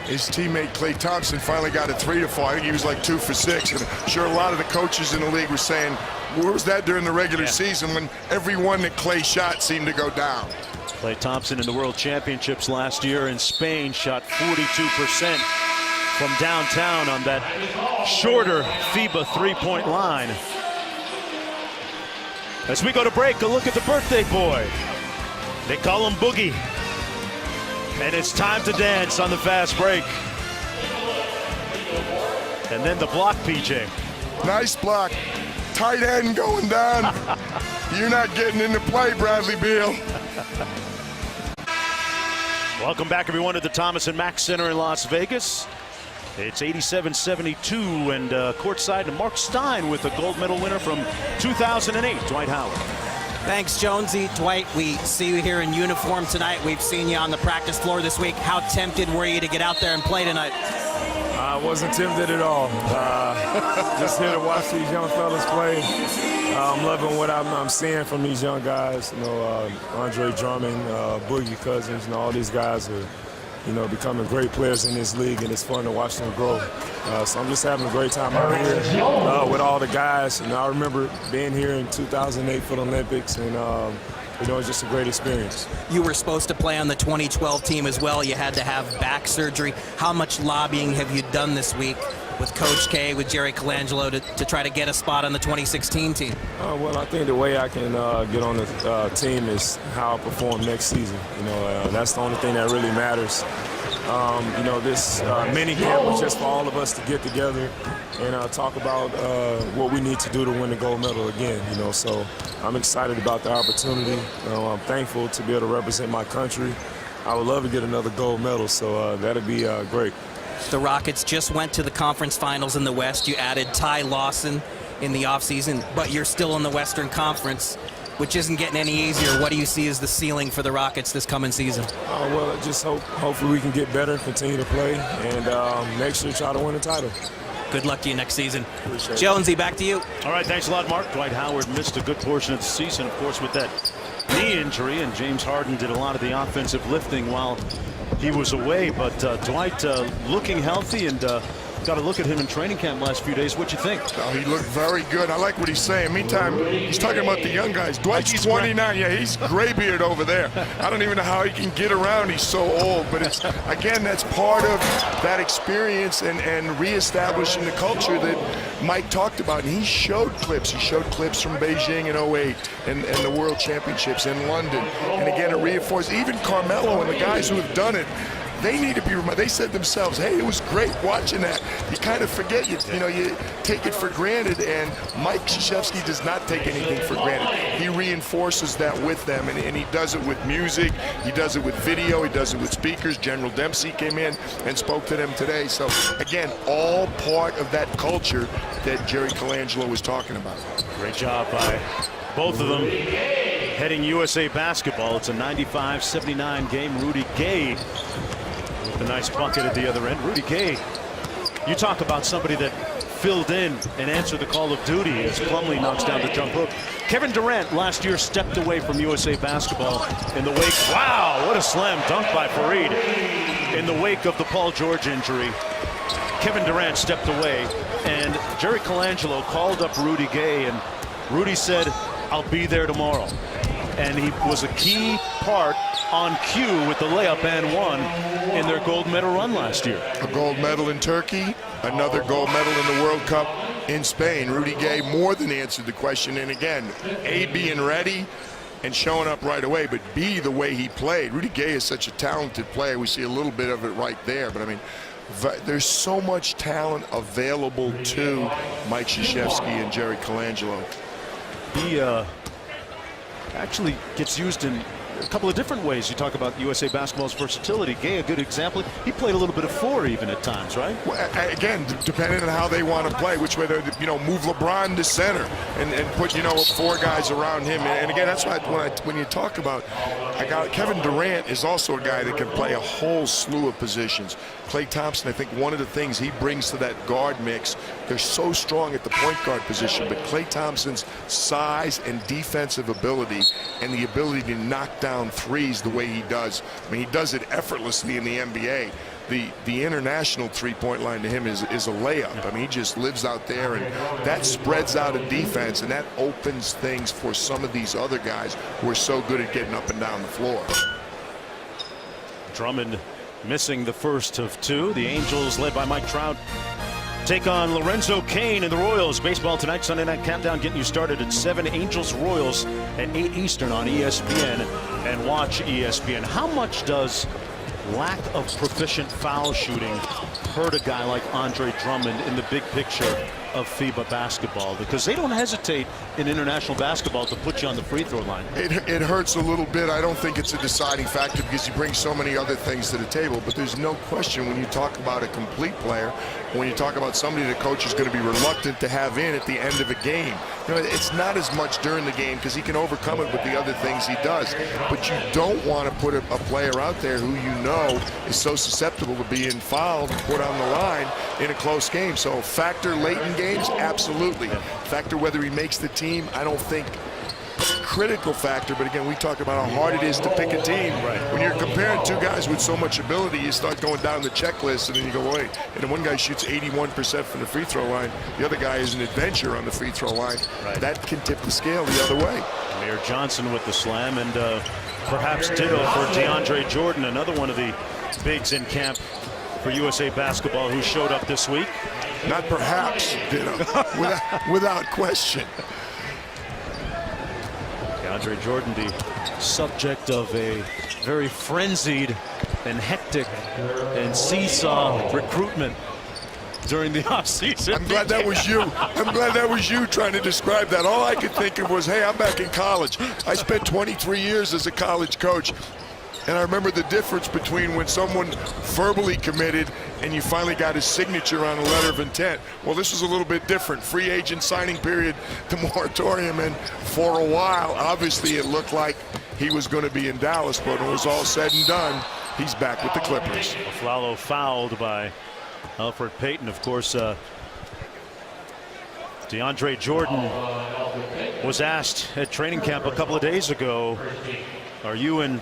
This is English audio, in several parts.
his teammate Klay Thompson finally got a 3 to fall. I think he was like 2 for 6. And I'm sure a lot of the coaches in the league were saying, where was that during the regular season when every one that Klay shot seemed to go down? Klay Thompson in the World Championships last year in Spain shot 42% from downtown on that shorter FIBA three-point line. As we go to break, a look at the birthday boy. They call him Boogie. And it's time to dance on the fast break. And then the block, PJ. Nice block. Tight end going down. You're not getting into play, Bradley Beal. Welcome back, everyone, to the Thomas and Mack Center in Las Vegas. It's 87-72, and courtside to Mark Stein with the gold medal winner from 2008, Dwight Howard. Thanks, Jonesy. Dwight, we see you here in uniform tonight. We've seen you on the practice floor this week. How tempted were you to get out there and play tonight? I wasn't tempted at all. Just here to watch these young fellas play. I'm loving what I'm seeing from these young guys. You know, Andre Drummond, Boogie Cousins, and all these guys are, you know, becoming great players in this league, and it's fun to watch them grow. So I'm just having a great time out here with all the guys. And I remember being here in 2008 for the Olympics, and you know, it's just a great experience. You were supposed to play on the 2012 team as well. You had to have back surgery. How much lobbying have you done this week with Coach K, with Jerry Colangelo, to try to get a spot on the 2016 team? Well, I think the way I can get on the team is how I perform next season. You know, that's the only thing that really matters. You know, this mini camp was just for all of us to get together and talk about what we need to do to win the gold medal again. You know, so I'm excited about the opportunity. You know, I'm thankful to be able to represent my country. I would love to get another gold medal, so that'd be great. The Rockets just went to the conference finals in the West. You added Ty Lawson in the offseason, but you're still in the Western Conference, which isn't getting any easier. What do you see as the ceiling for the Rockets this coming season? Well, I just hopefully we can get better, continue to play, and next year try to win a title. Good luck to you next season. Appreciate it. Jonesy, back to you. All right, thanks a lot, Mark. Dwight Howard missed a good portion of the season, of course, with that knee injury, and James Harden did a lot of the offensive lifting while he was away. But Dwight looking healthy, and got to look at him in training camp last few days. What you think? Oh, he looked very good. I like what he's saying. Meantime, he's talking about the young guys. Dwight's 29. Yeah, he's graybeard over there. I don't even know how he can get around. He's so old. But it's, again, that's part of that experience and reestablishing the culture that Mike talked about. And he showed clips. He showed clips from Beijing in 08 and the World Championships in London. And again, it reinforced even Carmelo and the guys who have done it. They need to be reminded. They said themselves, hey, it was great watching that. You kind of forget, you know, you take it for granted, and Mike Krzyzewski does not take anything for granted. He reinforces that with them, and he does it with music, he does it with video, he does it with speakers. General Dempsey came in and spoke to them today. So, again, all part of that culture that Jerry Colangelo was talking about. Great job by both of them. Heading USA basketball, it's a 95-79 game. Rudy Gay with a nice bucket at the other end. Rudy Gay, you talk about somebody that filled in and answered the call of duty as Plumlee knocks down the jump hook. Kevin Durant last year stepped away from USA basketball in the wake. Wow, what a slam dunk by Fareed. In the wake of the Paul George injury, Kevin Durant stepped away, and Jerry Colangelo called up Rudy Gay, and Rudy said, I'll be there tomorrow. And he was a key part on cue with the layup and one in their gold medal run last year. A gold medal in Turkey, another gold medal in the World Cup in Spain. Rudy Gay more than answered the question. And again, A, being ready and showing up right away, but B, the way he played. Rudy Gay is such a talented player. We see a little bit of it right there. But I mean, there's so much talent available to Mike Krzyzewski and Jerry Colangelo. He actually gets used in a couple of different ways. You talk about USA basketball's versatility. Gay, a good example. He played a little bit of four even at times, right? Well, again, depending on how they want to play, which way they're, you know, move LeBron to center and put, you know, four guys around him. And again, that's why when you talk about, Kevin Durant is also a guy that can play a whole slew of positions. Klay Thompson, I think one of the things he brings to that guard mix, they're so strong at the point guard position, but Klay Thompson's size and defensive ability and the ability to knock down threes the way he does. I mean, he does it effortlessly in the NBA. the international three-point line to him is a layup. I mean, he just lives out there, and that spreads out a defense, and that opens things for some of these other guys who are so good at getting up and down the floor. Drummond missing the first of two. The Angels, led by Mike Trout, take on Lorenzo Cain and the Royals. Baseball tonight, Sunday Night Countdown, getting you started at 7. Angels-Royals at 8 Eastern on ESPN, and watch ESPN. How much does lack of proficient foul shooting hurt a guy like Andre Drummond in the big picture of FIBA basketball? Because they don't hesitate in international basketball to put you on the free throw line. It hurts a little bit. I don't think it's a deciding factor because you bring so many other things to the table. But there's no question when you talk about a complete player, when you talk about somebody the coach is going to be reluctant to have in at the end of a game. You know, it's not as much during the game because he can overcome it with the other things he does. But you don't want to put a player out there who you know is so susceptible to being fouled and put on the line in a close game. So factor late in games, absolutely. Factor whether he makes the team, I don't think critical factor, but again, we talk about how hard it is to pick a team. Right. When you're comparing two guys with so much ability, you start going down the checklist, and then you go, wait, and then one guy shoots 81% from the free throw line, the other guy is an adventure on the free throw line. Right. That can tip the scale the other way. Amir Johnson with the slam, and perhaps ditto for DeAndre Jordan, another one of the bigs in camp for USA Basketball who showed up this week. Not perhaps, ditto, without question. DeAndre Jordan, the subject of a very frenzied and hectic and seesaw recruitment during the offseason. I'm glad that was you. I'm glad that was you trying to describe that. All I could think of was, hey, I'm back in college. I spent 23 years as a college coach. And I remember the difference between when someone verbally committed and you finally got his signature on a letter of intent. Well, this was a little bit different. Free agent signing period, the moratorium, and for a while, obviously it looked like he was going to be in Dallas, but when it was all said and done, he's back with the Clippers. Flalo fouled by Alfred Payton. Of course, DeAndre Jordan was asked at training camp a couple of days ago, are you and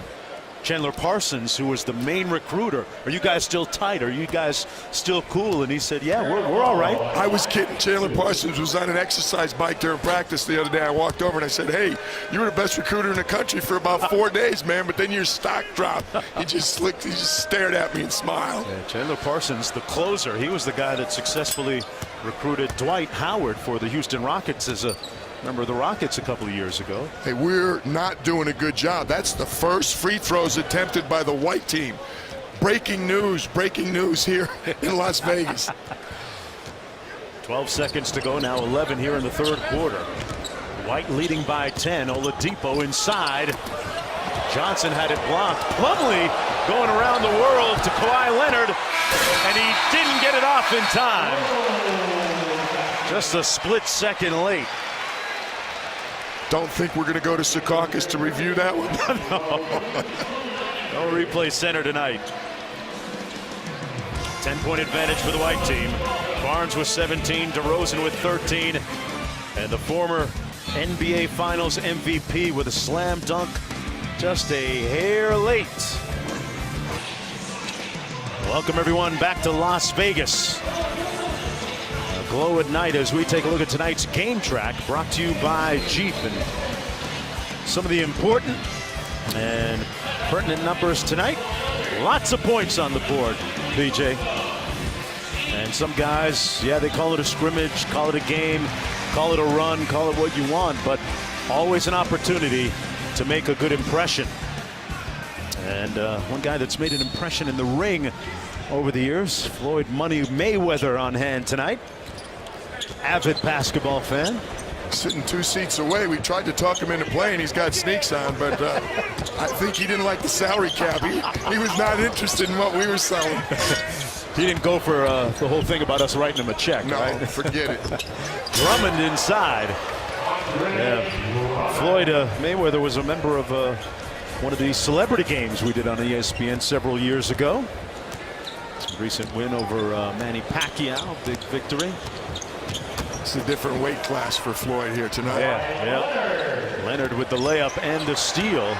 Chandler Parsons, who was the main recruiter, are you guys still tight? Are you guys still cool? And he said, yeah, we're all right. I was kidding. Chandler Parsons was on an exercise bike during practice the other day. I walked over and I said, hey, you were the best recruiter in the country for about 4 days, man, but then your stock dropped. He just stared at me and smiled. Yeah, Chandler Parsons, the closer, he was the guy that successfully recruited Dwight Howard for the Houston Rockets as a member of the Rockets a couple of years ago. Hey, we're not doing a good job. That's the first free throws attempted by the white team. Breaking news here in Las Vegas. 12 seconds to go now, 11 here in the third quarter. White leading by 10. Oladipo inside. Johnson had it blocked. Plumlee going around the world to Kawhi Leonard, and he didn't get it off in time. Just a split second late. Don't think we're going to go to Secaucus to review that one. No replay center tonight. 10-point advantage for the white team. Barnes with 17, DeRozan with 13, and the former NBA Finals MVP with a slam dunk just a hair late. Welcome everyone back to Las Vegas. A glow at night as we take a look at tonight's game track, brought to you by Jeep. And some of the important and pertinent numbers tonight. Lots of points on the board, PJ. And some guys, yeah, they call it a scrimmage, call it a game, call it a run, call it what you want, but always an opportunity to make a good impression. And one guy that's made an impression in the ring over the years, Floyd Money Mayweather on hand tonight. Avid basketball fan. Sitting 2 seats away. We tried to talk him into playing. He's got sneaks on, but I think he didn't like the salary cap. He was not interested in what we were selling. He didn't go for the whole thing about us writing him a check. No, right? forget it. Drummond inside. Yeah. Floyd Mayweather was a member of one of the celebrity games we did on ESPN several years ago. Recent win over Manny Pacquiao, big victory. It's a different weight class for Floyd here tonight. Yeah. Leonard with the layup and the steal.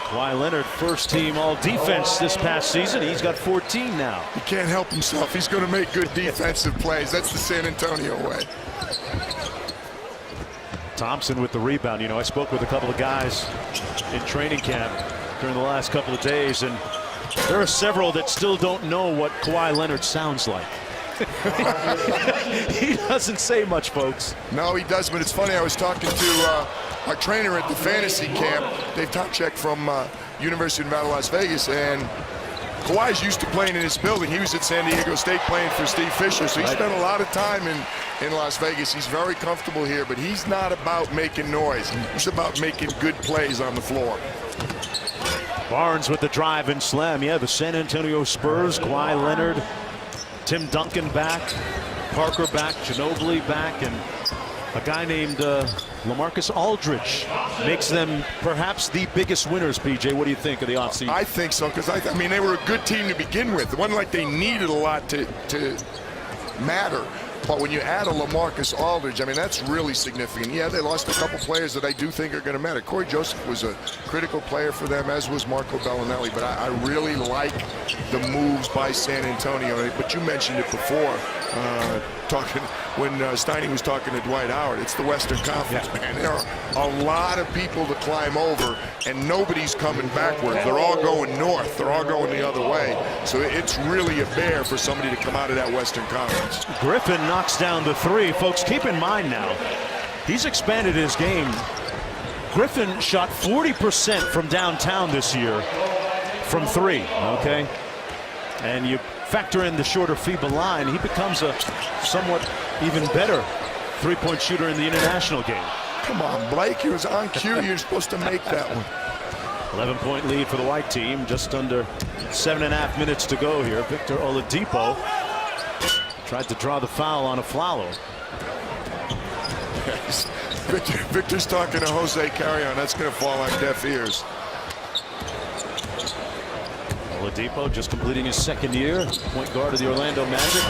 Kawhi Leonard, first team all defense this past season. He's got 14 now. He can't help himself. He's going to make good defensive plays. That's the San Antonio way. Thompson with the rebound. You know, I spoke with a couple of guys in training camp during the last couple of days, and there are several that still don't know what Kawhi Leonard sounds like. He doesn't say much, folks. No, he does, but it's funny. I was talking to our trainer at the fantasy camp, Dave Tomchek from University of Nevada, Las Vegas, and Kawhi's used to playing in his building. He was at San Diego State playing for Steve Fisher, so he spent a lot of time in Las Vegas. He's very comfortable here, but he's not about making noise. He's about making good plays on the floor. Barnes with the drive and slam. Yeah, the San Antonio Spurs, Kawhi Leonard, Tim Duncan back, Parker back, Ginobili back, and a guy named LaMarcus Aldridge makes them perhaps the biggest winners. PJ, what do you think of the offseason? I think so, because I mean, they were a good team to begin with. It wasn't like they needed a lot to matter. But when you add a LaMarcus Aldridge, I mean, that's really significant. Yeah, they lost a couple players that I do think are going to matter. Corey Joseph was a critical player for them, as was Marco Bellinelli. But I really like the moves by San Antonio. But you mentioned it before, when Steiny was talking to Dwight Howard. It's the Western Conference, man. There are a lot of people to climb over, and nobody's coming backwards. They're all going north. They're all going the other way. So it's really a bear for somebody to come out of that Western Conference. Griffin knocks down the three. Folks, keep in mind now, he's expanded his game. Griffin shot 40% from downtown this year from three, okay? And you factor in the shorter FIBA line, he becomes a somewhat even better three-point shooter in the international game. Come on, Blake, he was on cue. You're supposed to make that one. 11-point lead for the white team, just under 7.5 minutes to go here. Victor Oladipo tried to draw the foul on Aflalo. Yes. Victor's talking to Jose Carrion. That's going to fall on deaf ears. Oladipo just completing his second year, point guard of the Orlando Magic.